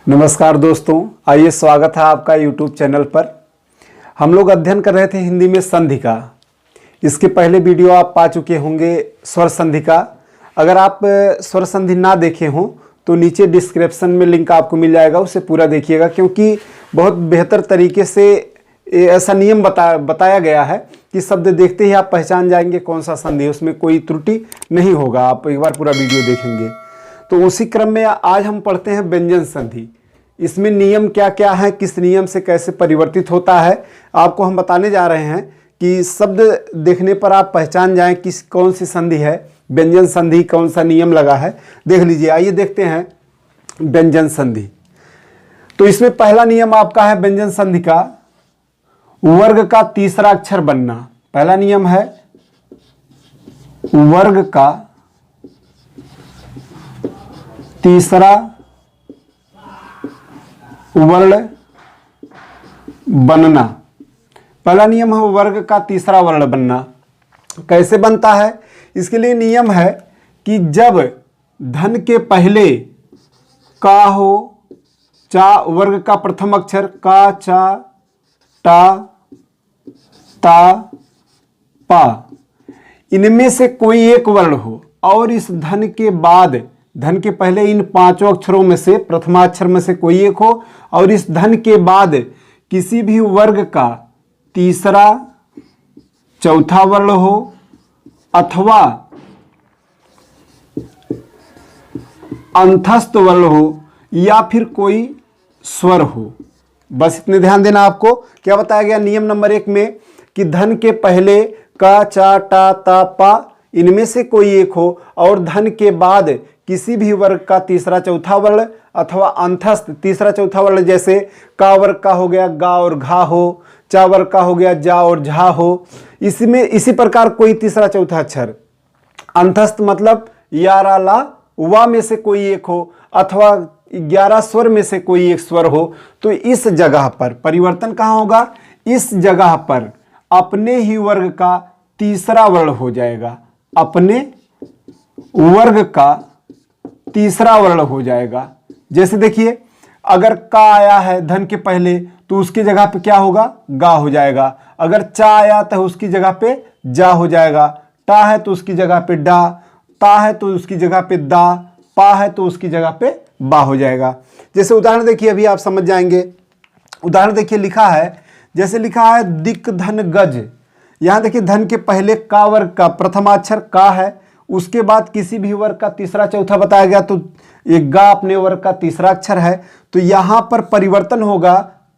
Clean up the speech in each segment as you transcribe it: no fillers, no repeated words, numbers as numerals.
नमस्कार दोस्तों, आइए स्वागत है आपका YouTube चैनल पर। हम लोग अध्ययन कर रहे थे हिंदी में संधि का। इसके पहले वीडियो आप पा चुके होंगे स्वर संधि का। अगर आप स्वर संधि ना देखे हों तो नीचे डिस्क्रिप्शन में लिंक आपको मिल जाएगा, उसे पूरा देखिएगा, क्योंकि बहुत बेहतर तरीके से ऐसा नियम बताया गया है कि शब्द देखते ही आप पहचान जाएंगे कौन सा संधि है, उसमें कोई त्रुटि नहीं होगा। आप एक बार पूरा वीडियो देखेंगे तो उसी क्रम में आज हम पढ़ते हैं व्यंजन संधि। इसमें नियम क्या क्या है, किस नियम से कैसे परिवर्तित होता है, आपको हम बताने जा रहे हैं कि शब्द देखने पर आप पहचान जाएं किस कौन सी संधि है, व्यंजन संधि, कौन सा नियम लगा है। देख लीजिए, आइए देखते हैं व्यंजन संधि। तो इसमें पहला नियम आपका है व्यंजन संधि का, वर्ग का तीसरा अक्षर बनना। पहला नियम है वर्ग का तीसरा वर्ण बनना। पहला नियम है वर्ग का तीसरा वर्ण बनना। कैसे बनता है? इसके लिए नियम है कि जब धन के पहले का हो, चा वर्ग का प्रथम अक्षर का, चा, टा, ता, पा, इनमें से कोई एक वर्ण हो और इस धन के बाद, धन के पहले इन पांचों अक्षरों में से प्रथमाक्षर में से कोई एक हो और इस धन के बाद किसी भी वर्ग का तीसरा चौथा वर्ण हो अथवा अंतस्थ वर्ण हो या फिर कोई स्वर हो। बस इतने ध्यान देना। आपको क्या बताया गया नियम नंबर 1 में कि धन के पहले का, चा, टा, ता, पा, इनमें से कोई एक हो और धन के बाद किसी भी वर्ग का तीसरा चौथा वर्ण अथवा अंतस्थ तीसरा चौथा वर्ण, जैसे का वर्ग का हो गया गा और घा हो, चा वर्ग का हो गया जा और झा हो। इसमें इसी प्रकार कोई तीसरा चौथा अक्षर, अंतस्थ मतलब या, रा, ला, वा में से कोई एक हो अथवा 11 स्वर में से कोई एक स्वर हो, तो इस जगह पर परिवर्तन कहाँ होगा? इस जगह पर अपने ही वर्ग का तीसरा वर्ण हो जाएगा, अपने वर्ग का तीसरा वर्ण हो जाएगा। जैसे देखिए, अगर का आया है धन के पहले तो उसकी जगह पे क्या होगा? गा हो जाएगा। अगर चा आया तो उसकी जगह पे जा हो जाएगा। टा है तो उसकी जगह पे डा, ता है तो उसकी जगह पे दा, पा है तो उसकी जगह पे बा हो जाएगा। जैसे उदाहरण देखिए, अभी आप समझ जाएंगे। उदाहरण देखिए, लिखा है, जैसे लिखा है दिक धन गज। यहां देखिए, धन के पहले का वर्ग का प्रथमाक्षर का है, उसके बाद किसी भी वर्ग का तीसरा चौथा बताया गया, तो ये गा अपने वर्ग का तीसरा अक्षर है। तो यहां पर परिवर्तन होगा,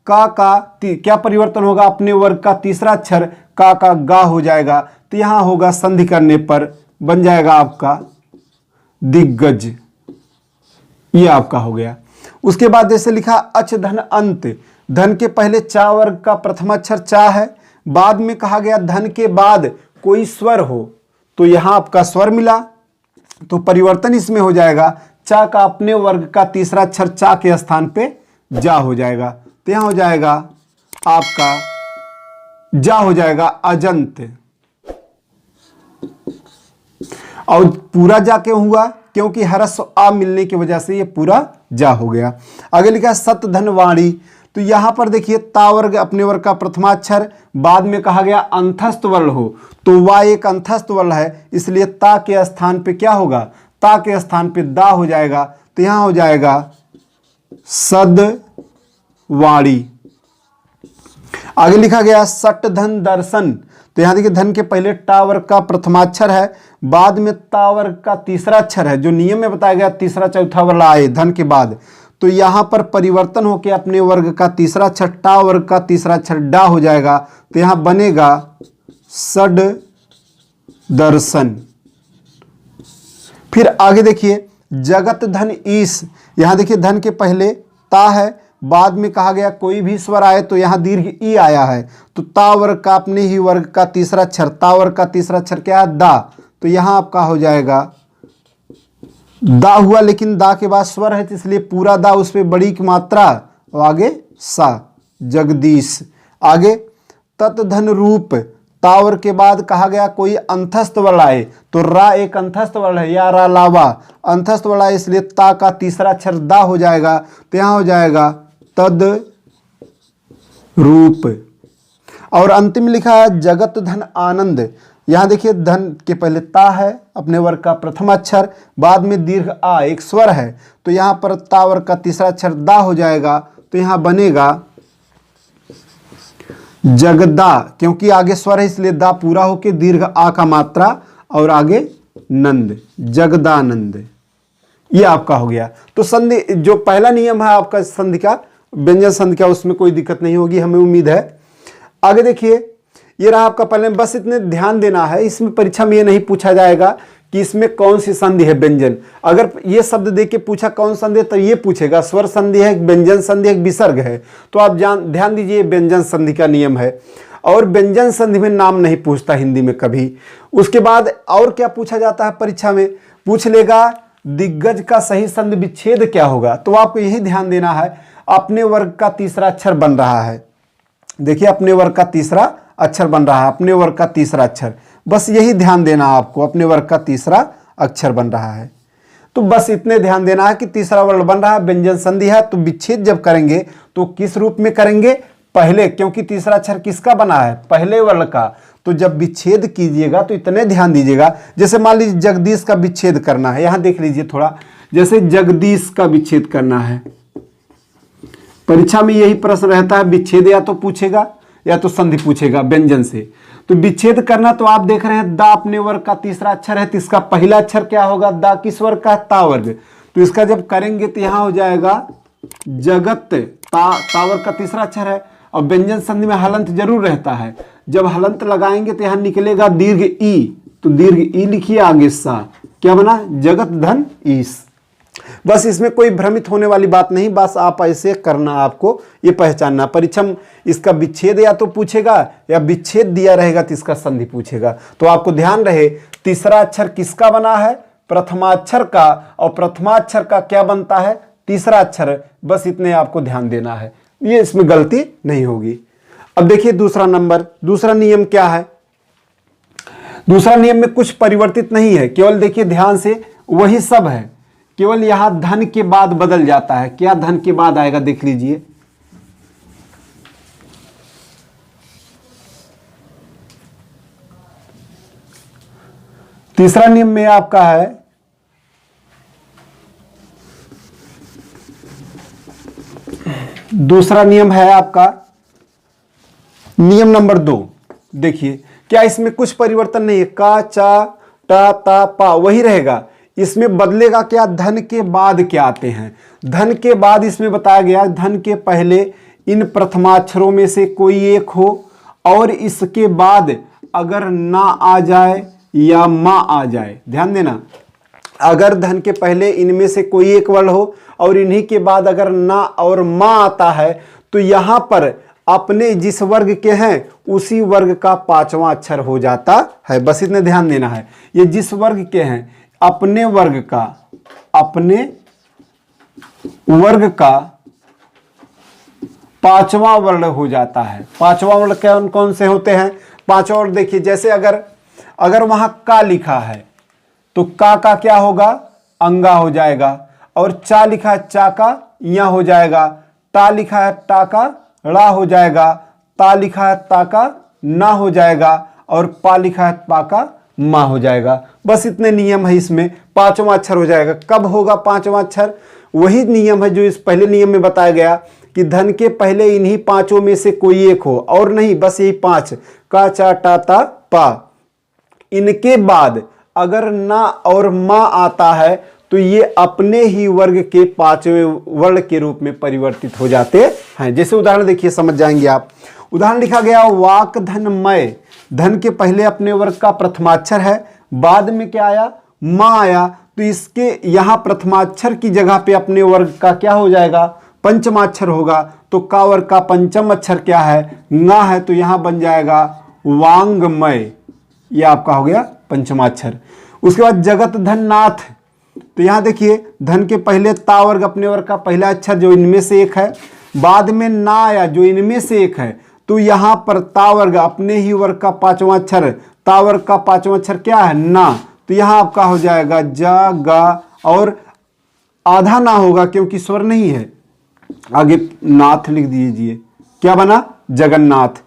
क्या परिवर्तन होगा? अपने वर्ग का तीसरा अक्षर का गा हो जाएगा। तो यहां होगा संधि करने पर बन जाएगा आपका दिग्गज, ये आपका हो गया। उसके बाद जैसे लिखा अच धन अंत, धन के पहले चा वर्ग का प्रथमाक्षर चा है, बाद में कहा गया धन के बाद कोई स्वर हो, तो यहां आपका स्वर मिला, तो परिवर्तन इसमें हो जाएगा, चा का अपने वर्ग का तीसरा अक्षर चा के स्थान पे जा हो जाएगा। तो यहां हो जाएगा आपका जा हो जाएगा अजंत। और पूरा जा क्यों हुआ? क्योंकि हरस्व आ मिलने की वजह से ये पूरा जा हो गया। आगे लिखा है सत धन वाणी। तो यहां पर देखिए, ता वर्ग अपने वर्ग का प्रथमाक्षर, बाद में कहा गया अंतस्थ वर्ण हो, तो वा एक अंतस्थ वर्ण है, इसलिए ता के स्थान पे क्या होगा? ता के स्थान पे दा हो जाएगा। तो यहां हो जाएगा सद वाणी। आगे लिखा गया सट धन दर्शन। तो यहां देखिए, धन के पहले टा वर्ग का प्रथमाक्षर है, बाद में ता वर्ग का तीसरा अक्षर है, जो नियम में बताया गया तीसरा चौथा वर्ण आए धन के बाद, तो यहां पर परिवर्तन होकर अपने वर्ग का तीसरा अक्षर टा वर्ग का तीसरा अक्षर डा हो जाएगा। तो यहां बनेगा सड दर्शन। फिर आगे देखिए, जगत धन ईश। यहां देखिए, धन के पहले ता है, बाद में कहा गया कोई भी स्वर आए तो यहां दीर्घ ई आया है, तो ता वर्ग का अपने ही वर्ग का तीसरा अक्षर, ता वर्ग का तीसरा अक्षर क्या है? दा। तो यहां आपका हो जाएगा दा हुआ, लेकिन दा के बाद स्वर है, इसलिए पूरा दा, उस पर बड़ी की मात्रा, और आगे सा, जगदीश। आगे तत् धन रूप। तावर के बाद कहा गया कोई अंतस्थ वर्ण आए, तो रा एक अंतस्थ वर्ण है, या रा लावा अंतस्थ वर्ण आए, इसलिए ता का तीसरा अक्षर दा हो जाएगा, तो यहां हो जाएगा तद रूप। और अंतिम लिखा है जगत धन आनंद। यहां देखिए धन के पहले ता है अपने वर्ग का प्रथम अक्षर, बाद में दीर्घ आ एक स्वर है, तो यहां पर ता वर्ग का तीसरा अक्षर दा हो जाएगा, तो यहां बनेगा जगदा, क्योंकि आगे स्वर है इसलिए दा पूरा होके दीर्घ आ का मात्रा और आगे नंद, जगदानंद। ये आपका हो गया। तो संधि जो पहला नियम है आपका संधि का, व्यंजन संधि का, उसमें कोई दिक्कत नहीं होगी, हमें उम्मीद है। आगे देखिए ये रहा आपका पहले, बस इतने ध्यान देना है, इसमें परीक्षा में ये नहीं पूछा जाएगा कि इसमें कौन सी संधि है व्यंजन। अगर ये शब्द देख के पूछा कौन संधि है तो ये पूछेगा स्वर संधि है, व्यंजन संधि है, विसर्ग है, तो आप ध्यान दीजिए व्यंजन संधि का नियम है। और व्यंजन संधि में नाम नहीं पूछता हिंदी में कभी। उसके बाद और क्या पूछा जाता है परीक्षा में, पूछ लेगा दिग्गज का सही संधि विच्छेद क्या होगा, तो आपको यही ध्यान देना है अपने वर्ग का तीसरा अक्षर बन रहा है। देखिए अपने वर्ग का तीसरा अक्षर बन रहा है, अपने वर्ग का तीसरा अक्षर, बस यही ध्यान देना आपको, अपने वर्ग का तीसरा अक्षर बन रहा है। तो बस इतने ध्यान देना है कि तीसरा वर्ण बन रहा है, व्यंजन संधि है, तो विच्छेद जब करेंगे तो किस रूप में करेंगे, पहले, क्योंकि तीसरा अक्षर किसका बना है, पहले वर्ण का। तो जब विच्छेद कीजिएगा तो इतने ध्यान दीजिएगा, जैसे मान लीजिए जगदीश का विच्छेद करना है, यहां देख लीजिए थोड़ा, जैसे जगदीश का विच्छेद करना है, परीक्षा में यही प्रश्न रहता है, विच्छेद या तो पूछेगा या तो संधि पूछेगा व्यंजन से। तो विच्छेद करना, तो आप देख रहे हैं दा अपने वर्ग का तीसरा अक्षर है, तो इसका पहला अक्षर क्या होगा, दा किस वर्ग का, ता वर्ग, तो इसका जब करेंगे तो यहां हो जाएगा जगत, ता वर्ग का तीसरा अक्षर है। और व्यंजन संधि में हलंत जरूर रहता है, जब हलंत लगाएंगे तो यहां निकलेगा दीर्घ ई, तो दीर्घ ई लिखिए आगे सा, क्या बना, जगत धन ईस। बस इसमें कोई भ्रमित होने वाली बात नहीं, बस आप ऐसे करना, आपको ये पहचानना। परीक्षा में इसका विच्छेद या तो पूछेगा या विच्छेद दिया रहेगा तो इसका संधि पूछेगा। तो आपको ध्यान रहे तीसरा अक्षर किसका बना है, प्रथमाक्षर का, और प्रथमाक्षर का क्या बनता है, तीसरा अक्षर। बस इतने आपको ध्यान देना है, ये इसमें गलती नहीं होगी। अब देखिए दूसरा नंबर, दूसरा नियम क्या है। दूसरा नियम में कुछ परिवर्तित नहीं है, केवल देखिए ध्यान से वही सब है, केवल यहां धन के बाद बदल जाता है। क्या धन के बाद आएगा देख लीजिए, तीसरा नियम में आपका है दूसरा नियम है आपका नियम नंबर 2। देखिए क्या इसमें कुछ परिवर्तन नहीं है, का चा टा ता पा वही रहेगा, इसमें बदलेगा क्या, धन के बाद क्या आते हैं। धन के बाद इसमें बताया गया धन के पहले इन प्रथमाक्षरों में से कोई एक हो, और इसके बाद अगर ना आ जाए या मां आ जाए, ध्यान देना, अगर धन के पहले इनमें से कोई एक वर्ण हो और इन्हीं के बाद अगर ना और मां आता है, तो यहां पर अपने जिस वर्ग के हैं उसी वर्ग का पांचवा अक्षर हो जाता है। बस इतने ध्यान देना है, ये जिस वर्ग के हैं अपने वर्ग का, अपने वर्ग का पांचवा वर्ण हो जाता है। पांचवा वर्ण कौन कौन से होते हैं, पांचवा वर्ण देखिए, जैसे अगर वहां का लिखा है तो का क्या होगा, अंगा हो जाएगा, और चा लिखा है चा का या हो जाएगा, टा लिखा है टा का ड़ा हो जाएगा, ता लिखा है ता का ना हो जाएगा, और पा लिखा है पा का मा हो जाएगा। बस इतने नियम है, इसमें पांचवा अक्षर हो जाएगा। कब होगा पांचवा अक्षर, वही नियम है जो इस पहले नियम में बताया गया कि धन के पहले इन्हीं पांचों में से कोई एक हो, और नहीं बस यही 5 का चा टा ता पा, इनके बाद अगर ना और मां आता है तो ये अपने ही वर्ग के पांचवें वर्ण के रूप में परिवर्तित हो जाते हैं। जैसे उदाहरण देखिए, समझ जाएंगे आप। उदाहरण लिखा गया वाक धनमय, धन के पहले अपने वर्ग का प्रथमाक्षर है, बाद में क्या आया, मां आया, तो इसके यहां प्रथमाक्षर की जगह पे अपने वर्ग का क्या हो जाएगा, पंचमाक्षर होगा। तो का वर्ग का पंचम अक्षर क्या है, ना है, तो यहां बन जाएगा वांगमय, यह आपका हो गया पंचमाक्षर। उसके बाद जगत धन नाथ, तो यहां देखिए धन के पहले ता वर्ग अपने वर्ग का पहला अक्षर जो इनमें से एक है, बाद में ना आया जो इनमें से एक है, तो यहाँ पर ता वर्ग अपने ही वर्ग का पांचवा अक्षर, ता वर्ग का पांचवा अक्षर क्या है? ना। तो यहाँ आपका हो जाएगा जा गा, और आधा ना होगा क्योंकि स्वर नहीं है। आगे नाथ लिख दीजिए, क्या बना? जगन्नाथ।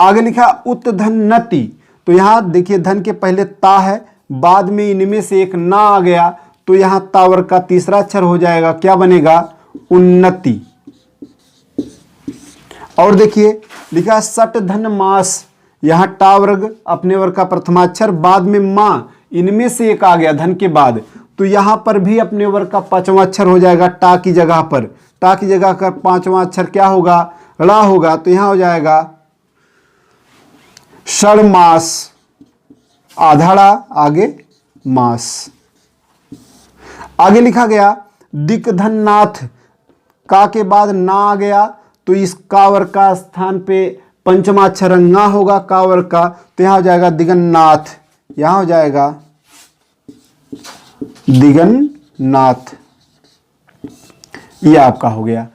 आगे लिखा उत्धन्नति, तो यहाँ देखिए धन के पहले ता है, बाद में इनमें से एक ना आ गया, तो यहाँ तावर का तीसरा अक्षर हो जाएगा, क्या बनेगा? उन्नति। और देखिए लिखा सट धन मास, यहाँ टा वर्ग अपने वर्ग का प्रथमाक्षर, बाद में माँ, इनमें से एक आ गया धन के बाद, तो यहाँ पर भी अपने वर्ग का पांचवा अक्षर हो जाएगा टा की जगह पर। टा की जगह का पांचवा अक्षर क्या होगा? ड़ा होगा, तो यहाँ हो जाएगा षड़मास, आधाड़ा आगे मास। आगे लिखा गया दिक्धन्नाथ, का के बाद ना आ गया, तो इस कावर का स्थान पे पंचमा अक्षर ना होगा कावर का, तो यहाँ हो जाएगा दिगन्नाथ, यहाँ हो जाएगा दिगन्नाथ। ये आपका हो गया।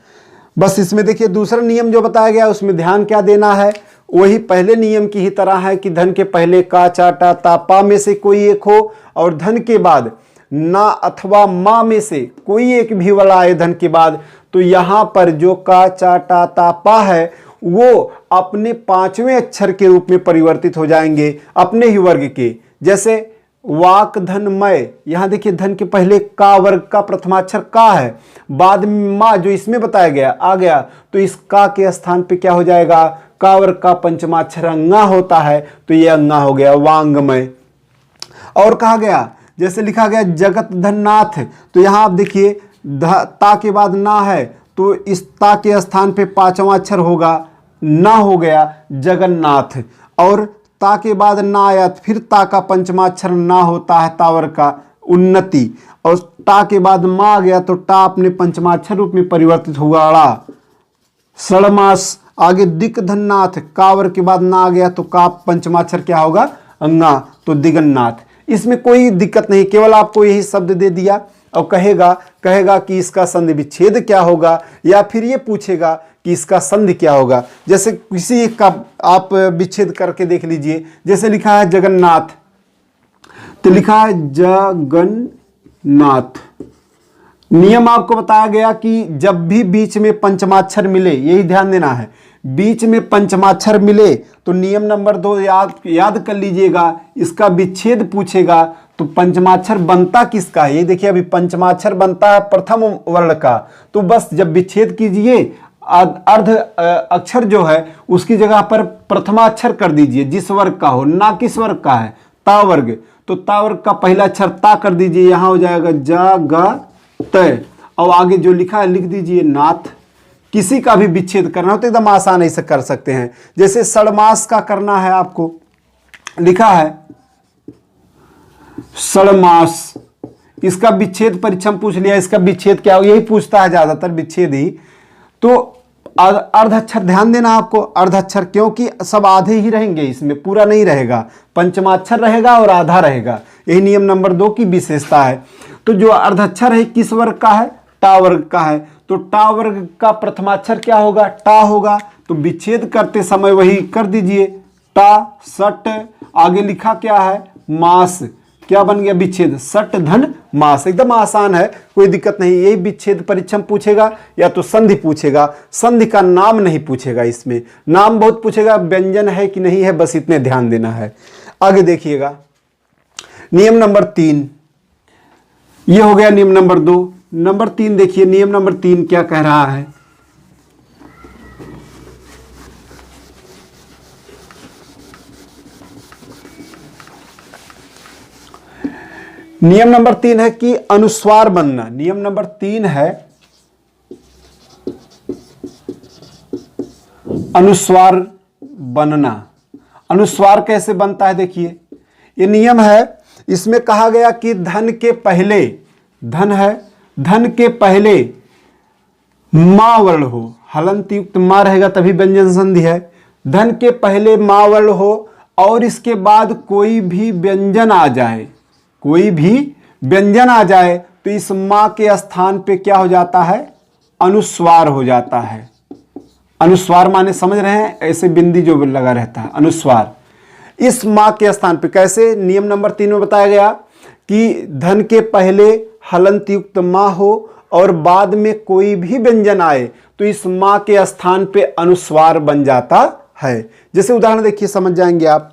बस इसमें देखिए दूसरा नियम जो बताया गया उसमें ध्यान क्या देना है, वही पहले नियम की ही तरह है कि धन के पहले का चा टा ता पा में से कोई एक हो, और धन के बाद ना अथवा मा में से कोई एक भी वाला आए धन के बाद, तो यहाँ पर जो का चा टा ता पा है वो अपने पांचवें अक्षर के रूप में परिवर्तित हो जाएंगे अपने ही वर्ग के। जैसे वाक धन मय, यहाँ देखिए धन के पहले का वर्ग का प्रथमाक्षर का है, बाद में मा जो इसमें बताया गया आ गया, तो इस का के स्थान पे क्या हो जाएगा? का वर्ग का पंचमाक्षर अंगा होता है, तो ये अंगा हो गया वांगमय। और कहा गया जैसे लिखा गया जगत धननाथ, तो यहाँ आप देखिए ता के बाद ना है, तो इस ता के स्थान पे पांचवा अक्षर होगा, ना हो गया जगन्नाथ। और ता के बाद ना आया, फिर ता का पंचमाक्षर ना होता है तावर का उन्नति, और ता के बाद मा आ गया, तो टा अपने पंचमाक्षर रूप में परिवर्तित हुआ ड़ा सड़मास। आगे दिक्धन्नाथ, कावर के बाद ना आ गया, तो का पंचमाक्षर क्या होगा? अंगा, तो दिगन्नाथ। इसमें कोई दिक्कत नहीं, केवल आपको यही शब्द दे दिया और कहेगा कि इसका संधि विच्छेद क्या होगा, या फिर ये पूछेगा कि इसका संधि क्या होगा। जैसे किसी एक का आप विच्छेद करके देख लीजिए, जैसे लिखा है जगन्नाथ, तो लिखा है जगन्नाथ। नियम आपको बताया गया कि जब भी बीच में पंचमाक्षर मिले, यही ध्यान देना है, बीच में पंचमाक्षर मिले तो नियम नंबर 2 याद कर लीजिएगा, इसका विच्छेद पूछेगा तो पंचमाक्षर बनता किसका है? ये देखिए अभी पंचमाक्षर बनता है प्रथम वर्ण का, तो बस जब विच्छेद कीजिए अर्ध अक्षर जो है उसकी जगह पर प्रथमाक्षर कर दीजिए, जिस वर्ग का हो, ना किस वर्ग का है? ता वर्ग, तो ता वर्ग का पहला अक्षर ता कर दीजिए, यहाँ हो जाएगा जा गा तय, और आगे जो लिखा है लिख दीजिए नाथ। किसी का भी विच्छेद करना हो तो एकदम आसान ऐसे कर सकते हैं। जैसे सड़मास का करना है आपको, लिखा है सड़मास, इसका विच्छेद परीक्षण पूछ लिया, इसका विच्छेद क्या हो, यही पूछता है ज्यादातर विच्छेद ही। तो अर्ध अक्षर ध्यान देना आपको, अर्ध अक्षर, क्योंकि सब आधे ही रहेंगे, इसमें पूरा नहीं रहेगा, पंचमाक्षर रहेगा और आधा रहेगा, यही नियम नंबर 2 की विशेषता है। तो जो अर्ध अक्षर है किस वर्ग का है? टा वर्ग का है, तो टा वर्ग का प्रथमाक्षर क्या होगा? टा होगा, तो विच्छेद करते समय वही कर दीजिए, टा सट, आगे लिखा क्या है? मास, क्या बन गया विच्छेद? सट धन मास। एकदम आसान है, कोई दिक्कत नहीं। यही विच्छेद परीक्षण पूछेगा या तो संधि पूछेगा, संधि का नाम नहीं पूछेगा, इसमें नाम बहुत पूछेगा, व्यंजन है कि नहीं है, बस इतने ध्यान देना है। आगे देखिएगा नियम नंबर 3, ये हो गया नियम नंबर 2। नंबर 3 देखिए, नियम नंबर 3 क्या कह रहा है? नियम नंबर 3 है कि अनुस्वार बनना। नियम नंबर 3 है अनुस्वार बनना। अनुस्वार कैसे बनता है देखिए, ये नियम है, इसमें कहा गया कि धन के पहले, धन है, धन के पहले मा वर्ण हो, हलंत युक्त मा रहेगा तभी व्यंजन संधि है। धन के पहले मा वर्ण हो और इसके बाद कोई भी व्यंजन आ जाए, कोई भी व्यंजन आ जाए, तो इस मां के स्थान पे क्या हो जाता है? अनुस्वार हो जाता है, अनुस्वार माने समझ रहे हैं, ऐसे बिंदी जो लगा रहता है अनुस्वार। इस माँ के स्थान पे कैसे, नियम नंबर 3 में बताया गया कि धन के पहले हलंत युक्त माँ हो और बाद में कोई भी व्यंजन आए तो इस माँ के स्थान पे अनुस्वार बन जाता है। जैसे उदाहरण देखिए, समझ जाएंगे आप।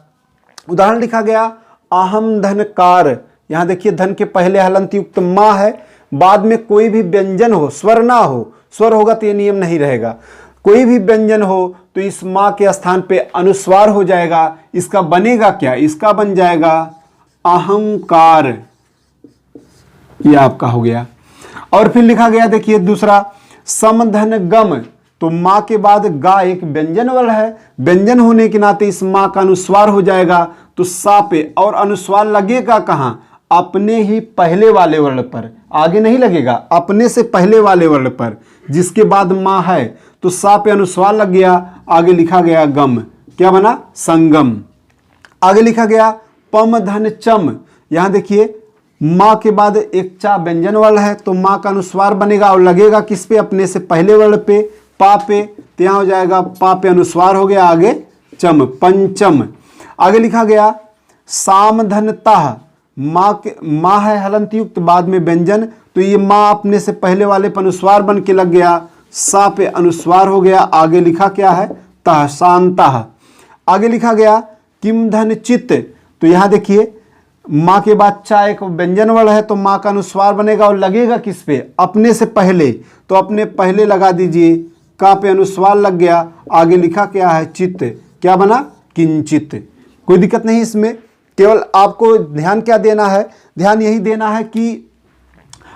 उदाहरण लिखा गया अहम धनकार। यहां देखिए धन के पहले हलंत युक्त माँ है, बाद में कोई भी व्यंजन हो, स्वर ना हो, स्वर होगा तो ये नियम नहीं रहेगा, कोई भी व्यंजन हो तो इस माँ के स्थान पे अनुस्वार हो जाएगा। इसका बनेगा क्या, इसका बन जाएगा अहंकार, ये आपका हो गया। और फिर लिखा गया देखिए दूसरा समधन गम, तो माँ के बाद गा एक व्यंजन वर्ण है, व्यंजन होने के नाते इस माँ का अनुस्वार हो जाएगा तो सा पे, और अनुस्वार लगेगा कहाँ, अपने ही पहले वाले वर्ण पर, आगे नहीं लगेगा, अपने से पहले वाले वर्ण पर जिसके बाद माँ है तो सा पे अनुस्वार लग गया। आगे लिखा गया गम, क्या बना, संगम। आगे लिखा गया पम धन चम, यहां देखिए माँ के बाद एक चा व्यंजन वर्ण है तो माँ का अनुस्वार बनेगा और लगेगा किस पे, अपने से पहले वर्ण पे, पा पे, तो यहां हो जाएगा पा पे अनुस्वार हो गया, आगे चम, पंचम। आगे लिखा गया साम धन ताह, माँ है हलंत युक्त बाद में व्यंजन तो ये माँ अपने से पहले वाले पर अनुस्वार बन के लग गया, सा पे अनुस्वार हो गया। आगे लिखा क्या है, तह, शांतः। आगे लिखा गया किम धन चित्त, तो यहां देखिए माँ के बाद चा एक व्यंजन वर्ण है तो माँ का अनुस्वार बनेगा और लगेगा किस पे, अपने से पहले, तो अपने पहले लगा दीजिए, का पे अनुस्वार लग गया। आगे लिखा क्या है, चित्त, क्या बना, किंचित। कोई दिक्कत नहीं इसमें, केवल आपको ध्यान क्या देना है, ध्यान यही देना है कि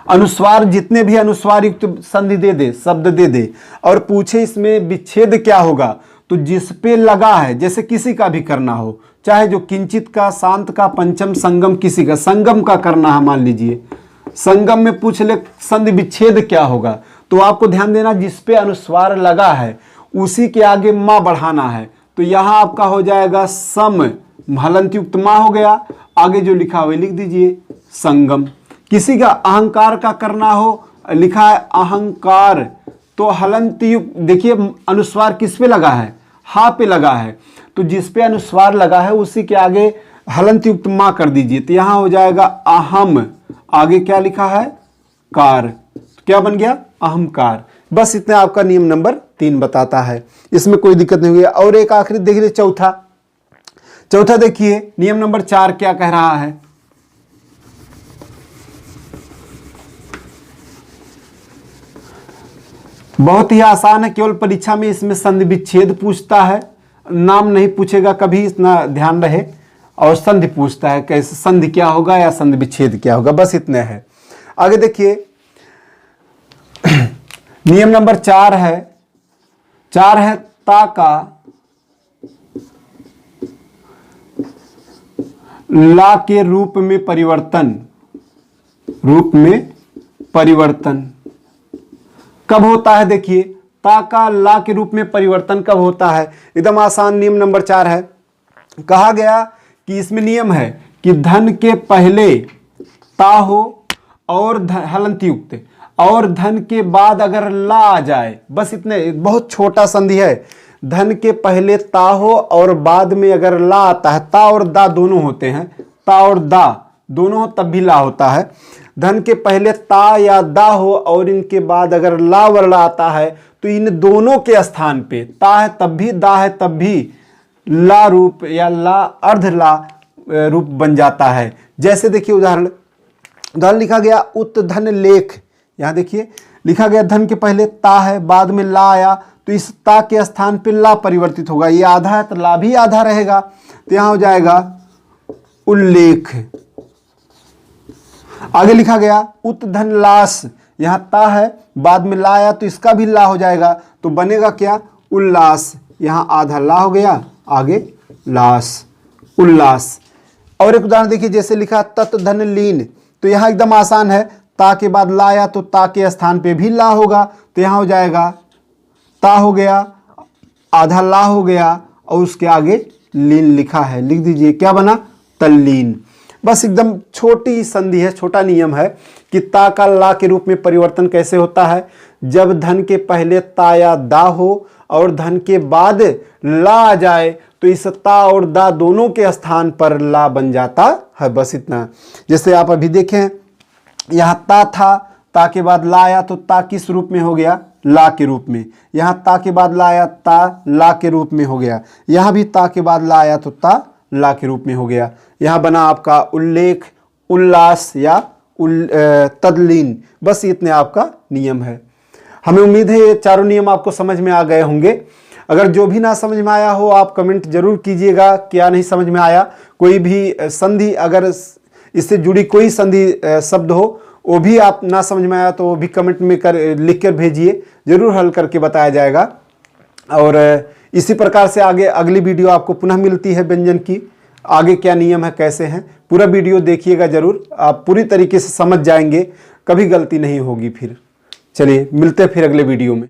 अनुस्वार, जितने भी अनुस्वार युक्त संधि दे दे, शब्द दे दे और पूछे इसमें विच्छेद क्या होगा, तो जिस पे लगा है, जैसे किसी का भी करना हो, चाहे जो किंचित का, शांत का, पंचम, संगम, किसी का संगम का करना है, मान लीजिए संगम में पूछ ले संधि विच्छेद क्या होगा, तो आपको ध्यान देना जिस पे अनुस्वार लगा है उसी के आगे माँ बढ़ाना है। तो यहां आपका हो जाएगा सम, हलंत युक्त माँ हो गया, आगे जो लिखा हुआ लिख दीजिए संगम। किसी का अहंकार का करना हो, लिखा है अहंकार, तो हलंत युक्त, देखिए अनुस्वार किस पे लगा है, हा पे लगा है, तो जिस पे अनुस्वार लगा है उसी के आगे हलंत युक्त माँ कर दीजिए, तो यहां हो जाएगा अहम, आगे क्या लिखा है, कार, क्या बन गया, अहंकार। बस इतना आपका नियम नंबर 3 बताता है, इसमें कोई दिक्कत नहीं हुई। और एक आखिरी देखिए चौथा देखिए नियम नंबर 4 क्या कह रहा है, बहुत ही आसान है, केवल परीक्षा में इसमें संधि विच्छेद पूछता है, नाम नहीं पूछेगा कभी, इतना ध्यान रहे, और संधि पूछता है कैसे, संधि क्या होगा या संधि विच्छेद क्या होगा, बस इतने है। आगे देखिए नियम नंबर 4 है ता का ला के रूप में परिवर्तन कब होता है, देखिए ता का ला के रूप में परिवर्तन कब होता है, एकदम आसान। नियम नंबर 4 है, कहा गया कि इसमें नियम है कि धन के पहले ता हो और हलंत युक्त, और धन के बाद अगर ला आ जाए, बस इतने, बहुत छोटा संधि है, धन के पहले ता हो और बाद में अगर ला आता है, ता और दा दोनों होते हैं, ता और दा दोनों हो तब भी ला होता है, धन के पहले ता या दा हो और इनके बाद अगर ला वर्ण आता है तो इन दोनों के स्थान पे ता है तब भी, दा है तब भी ला रूप या ला अर्ध ला रूप बन जाता है। जैसे देखिए उदाहरण लिखा गया उत्धन लेख, यहां देखिए लिखा गया धन के पहले ता है, बाद में ला आया तो इस ता के स्थान पे ला परिवर्तित होगा, ये आधा है तो ला भी आधा रहेगा, तो यहां हो जाएगा उल्लेख। आगे लिखा गया उत्धन लास, यहां ता है बाद में ला आया तो इसका भी ला हो जाएगा, तो बनेगा क्या, उल्लास, यहां आधा ला हो गया, आगे लास, उल्लास। और एक उदाहरण देखिए, जैसे लिखा तत् धन लीन, तो यहां एकदम आसान है, ता के बाद ला आया तो ता के स्थान पे भी ला होगा, तो यहां हो जाएगा ता हो गया, आधा ला हो गया और उसके आगे लीन लिखा है, लिख दीजिए क्या बना, तल्लीन। बस एकदम छोटी संधि है, छोटा नियम है कि ता का ला के रूप में परिवर्तन कैसे होता है, जब धन के पहले ता या दा हो और धन के बाद ला आ जाए तो इस ता और दा दोनों के स्थान पर ला बन जाता है। बस इतना। जैसे आप अभी देखें, यहाँ ता था, ता के बाद ला आया तो ता किस रूप में हो गया? ला के रूप में। यहाँ ता के बाद ला आया, ता ला के रूप में हो गया। यहाँ भी ता के बाद ला आया तो ता ला के रूप में हो गया। यहाँ बना आपका उल्लेख, उल्लास या तदलीन। बस इतने आपका नियम है। हमें उम्मीद है ये चारों नियम आपको समझ में आ गए होंगे। अगर जो भी ना समझ में आया हो आप कमेंट जरूर कीजिएगा, क्या नहीं समझ में आया। कोई भी संधि, अगर इससे जुड़ी कोई संधि शब्द हो वो भी आप ना समझ में आया तो वो भी कमेंट में लिख कर भेजिए, जरूर हल करके बताया जाएगा। और इसी प्रकार से आगे अगली वीडियो आपको पुनः मिलती है व्यंजन की। आगे क्या नियम है, कैसे हैं, पूरा वीडियो देखिएगा जरूर, आप पूरी तरीके से समझ जाएंगे, कभी गलती नहीं होगी फिर। चलिए मिलते हैं फिर अगले वीडियो में।